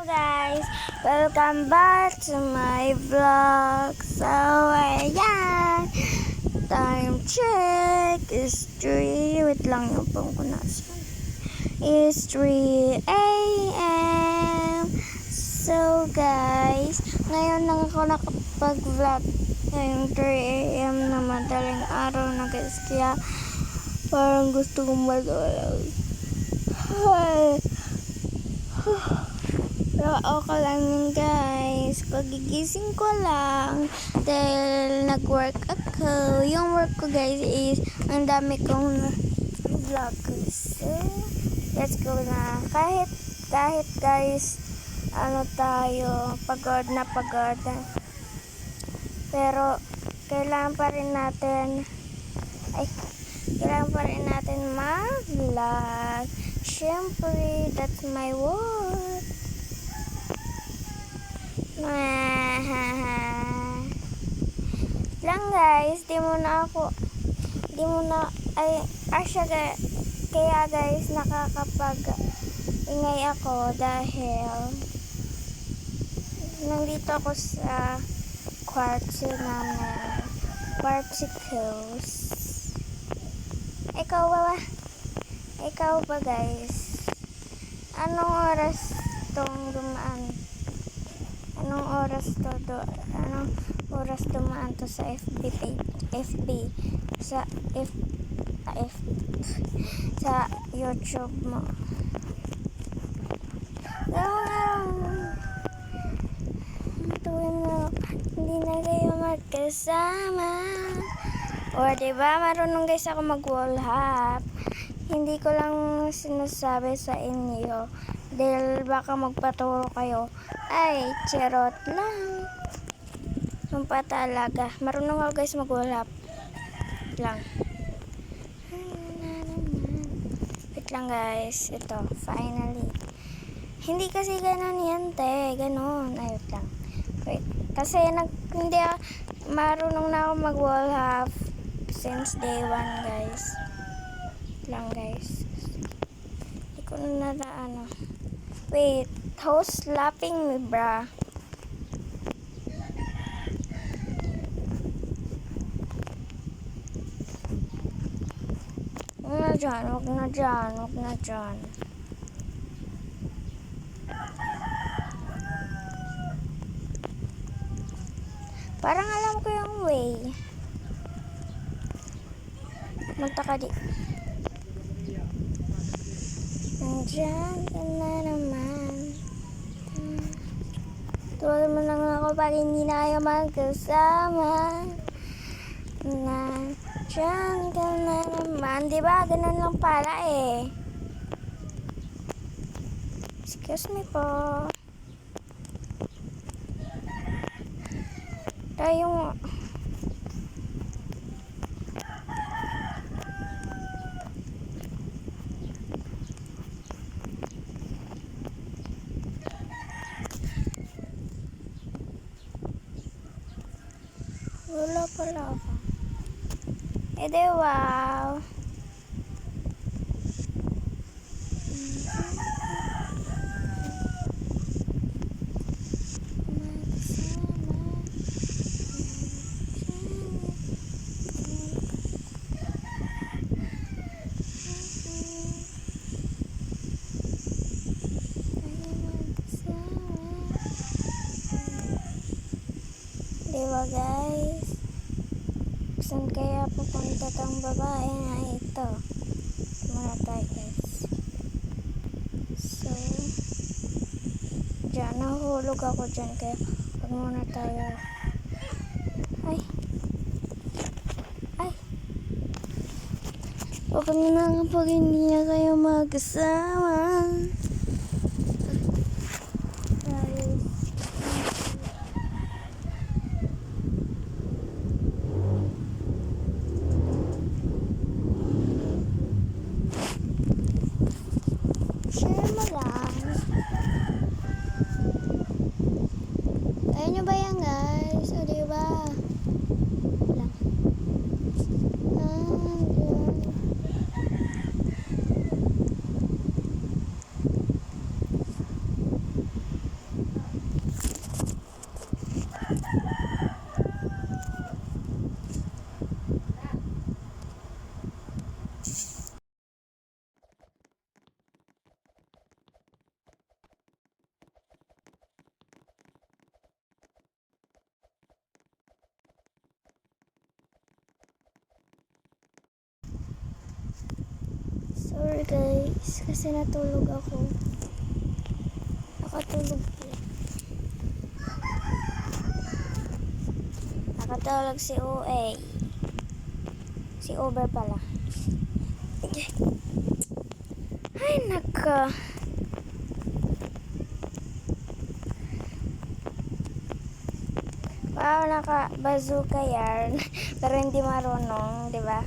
Guys, welcome back to my vlog. So, ayan. Time check is 3. Wait lang yung phone ko nasan. It's 3 a.m. So, guys, ngayon lang ako nakapag-vlog. Ngayong 3 a.m. na madaling araw na guys. Kaya, parang gusto kong mag-vlog. Pero okay lang yun guys. Pagigising ko lang dahil nag-work ako. Yung work ko guys is ang dami kong vlog. So, let's go na. Kahit guys, ano tayo, pagod na pagod. Pero, kailangan pa rin natin mag-vlog. Siyempre, that's my work. Lang guys, kaya guys nakakapag-ingay ako dahil nandito ako sa kwarto namin, Quartzicles. Ikaw ba guys? Anong oras tong dumaan? Anong oras dumaan to sa sa YouTube mo? Tuwing mo hindi na kayo magkasama. O diba, marunong guys ako mag-wall hop. Hindi ko lang sinasabi sa inyo dahil baka magpaturo kayo. Ay, charot lang. Sumpa talaga. Marunong ako guys mag-wallap. Lang. Wait lang guys. Ito, finally. Hindi kasi ganun yan, te. Ganun. Ay, wait lang. Wait. Kasi hindi marunong na ako mag-wallap since day 1, guys. Wait lang guys. Hindi ko na ano. Wait. Who's slapping me, bruh? Huwag na dyan. Parang alam ko yung way. Punta ka di. Nandiyan ka na naman. Tuwag mo lang ako pag hindi na kayo magkasama. Nandiyan ka na naman. Diba? Ganun lang pala eh. Excuse me po. Tayong wala pala ako. Ede wow. Diba guys? Saan kaya pupunta tong babae na ito? Muna tayo guys. So, dyan, nahulog ako dyan kaya huwag muna tayo. Ay. Huwag mo na kapag hindi na kayo magkasama. Kaya nyo ba yan guys? O diba? Lang. Sorry guys, kasi natulog ako. Nakatulog po. Nakatulog si OA. Si Uber pala. Ay, naka. Wow, naka-bazooka yan. Pero hindi marunong, di ba?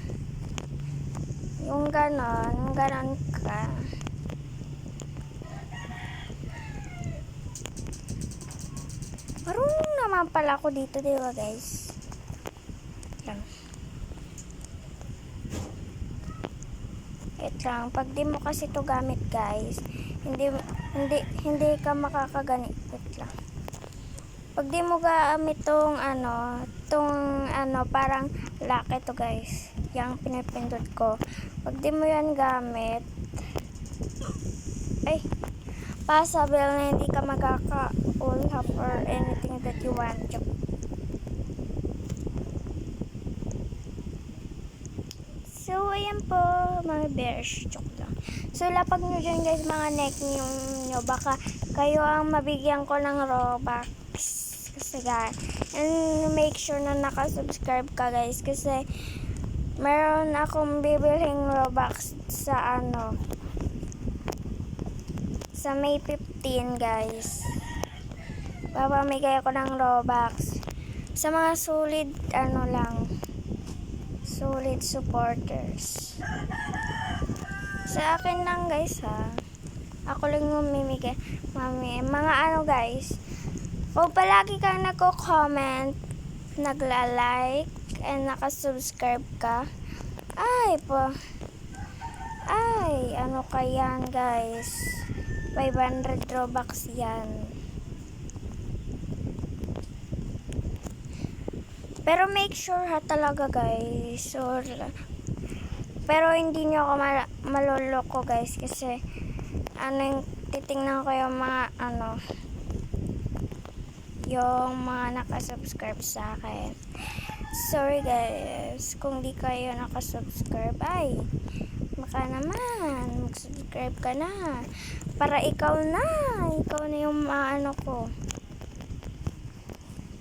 Yung ganon ka. Marunong naman pala ako dito, di ba guys? Yan. Wait lang, pag di mo kasi to gamit guys, hindi ka makakaganit. Wait lang. Pag di mo gamit tong parang laki to guys. Yang pinipindot ko. Pag di mo yan gamit, ay, possible na hindi ka magkaka-all up or anything that you want to. So, ayan po, mga bears. Joke lang. So, lapag nyo dyan guys, mga neck nyo, baka kayo ang mabigyan ko ng Robux. Kasi guys, and make sure na nakasubscribe ka guys. Kasi, meron akong bibiling Robux sa sa May 15 guys. Papamigay ako ng Robux sa mga solid solid supporters. Sa akin lang guys ha. Ako lang yung mimigay. Mga guys. Kung palagi kang nagko-comment, nagla-like, and nakasubscribe ka, ano kayan guys? 500 Robux yan. Pero make sure ha talaga guys. Pero hindi nyo ako maloloko guys. Kasi yung titingnan ko yung mga yung mga nakasubscribe sa akin. Sorry guys. Kung di kayo nakasubscribe, baka naman mag-subscribe ka na. Para ikaw na yung ko.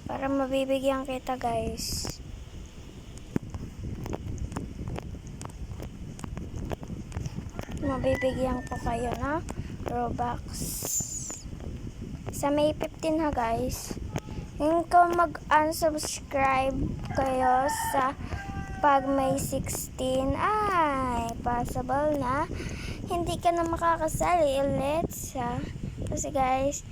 Para mabibigyan kita guys. Mabibigyan ko kayo na Robux. Sa May 15 ha guys. Kung mag-unsubscribe kayo sa pag May 16, possible na hindi ka na makakasali ulit kasi guys,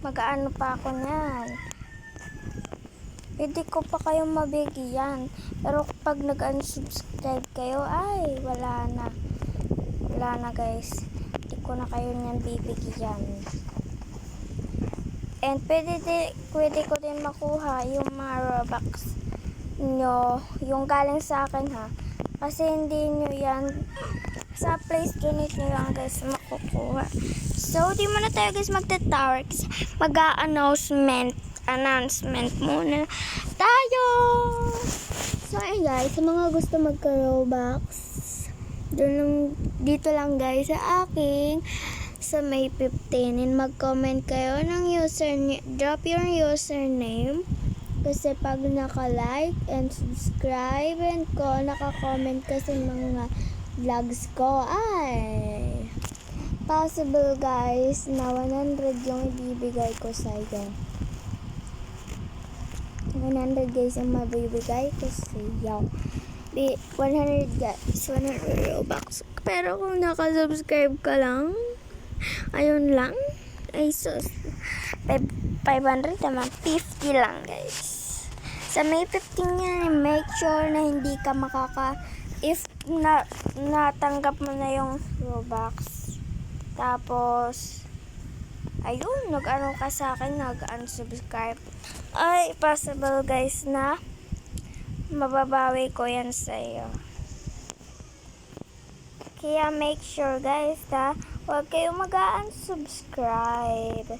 mag-ano pa ako niyan. Pwede ko pa kayong mabigyan. Pero pag nag-unsubscribe kayo, wala na. Wala na guys. Hindi ko na kayo niyan bibigyan. And pwede ko din makuha yung mga Robux nyo. Yung galing sa akin ha. Kasi hindi nyo yan sa place donate nyo lang guys makukuha. So, di muna tayo guys magta-tower. Mag-announcement muna tayo. So, guys, sa mga gusto magka-Robux, dito lang guys sa aking sa May 15, and mag-comment kayo ng drop your username. Kasi pag naka-like and subscribe and naka-comment ka sa mga vlogs ko, possible guys na 100 yung ibibigay ko sa iyo. 100 guys yung mabibigay ko sa iyo. 100 guys, 100 Robux. Pero kung naka-subscribe ka lang, ayun lang, sus, 500 naman, 50 lang guys. Sa May 15 yan, make sure na hindi ka if natanggap mo na yung Robux. Tapos, ayun, nag-ano ka sa akin, nag-unsubscribe. Possible guys na mababawi ko yan sa iyo. Kaya make sure guys na huwag kayong mag-unsubscribe.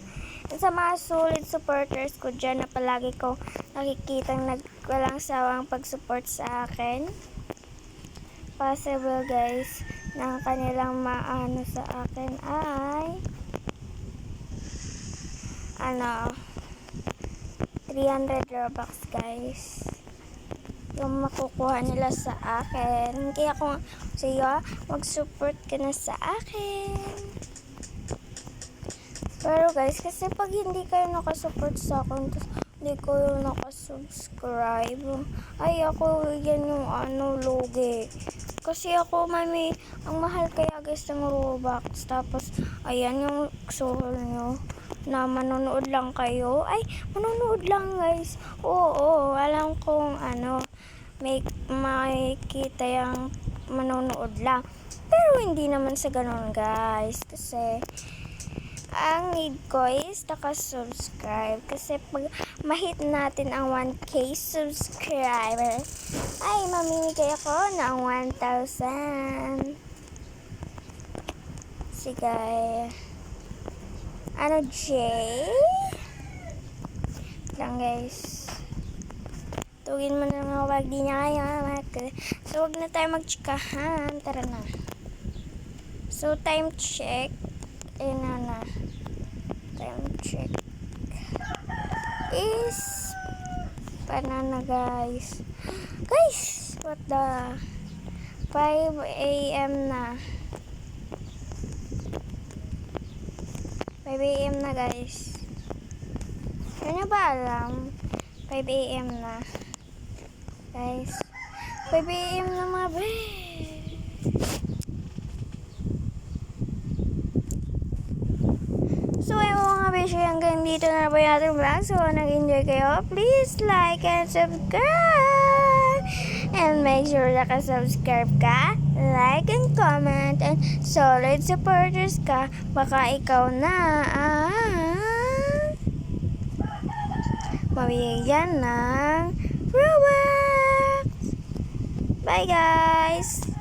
Sa mga solid supporters ko dyan na palagi ko nakikitang walang sawang pag-support sa akin. possible guys na kanilang maano sa akin ay 300 Robux guys yung makukuha nila sa akin. Kaya kung sa'yo, mag-support ka na sa akin. Pero guys, kasi pag hindi kayo nakasupport sa akin, tapos hindi kayo nakasubscribe, ay ako, yan yung lugi. Kasi ako, mami, ang mahal kaya guys ng Robux. Tapos, ayan yung soul nyo na manonood lang kayo. Ay, manonood lang guys. Oo, alam kong may makikita yung manonood lang. Pero hindi naman sa ganun guys. Kasi, ang need ko is nakasubscribe. Kasi pag mahit natin ang 1K subscriber, ay mamimigay ako ng 1,000. Sige. Jay? Lang guys. Tugin mo na mga wag di niya kayo. So, wag na tayo magchikahan. Tara na. So, time check. Na. Time check. Is banana guys. Guys, what the 5 AM na. 5 AM na guys. Ano ba alam? 5 AM na. Guys, 5 AM na mga bre. So, ayun mga beshi, hanggang dito na po yung ating vlog. So, nag-enjoy kayo, please like and subscribe. And make sure naka-subscribe ka, like and comment, and solid supporters ka. Baka ikaw na mabigyan ng Robux. Bye guys!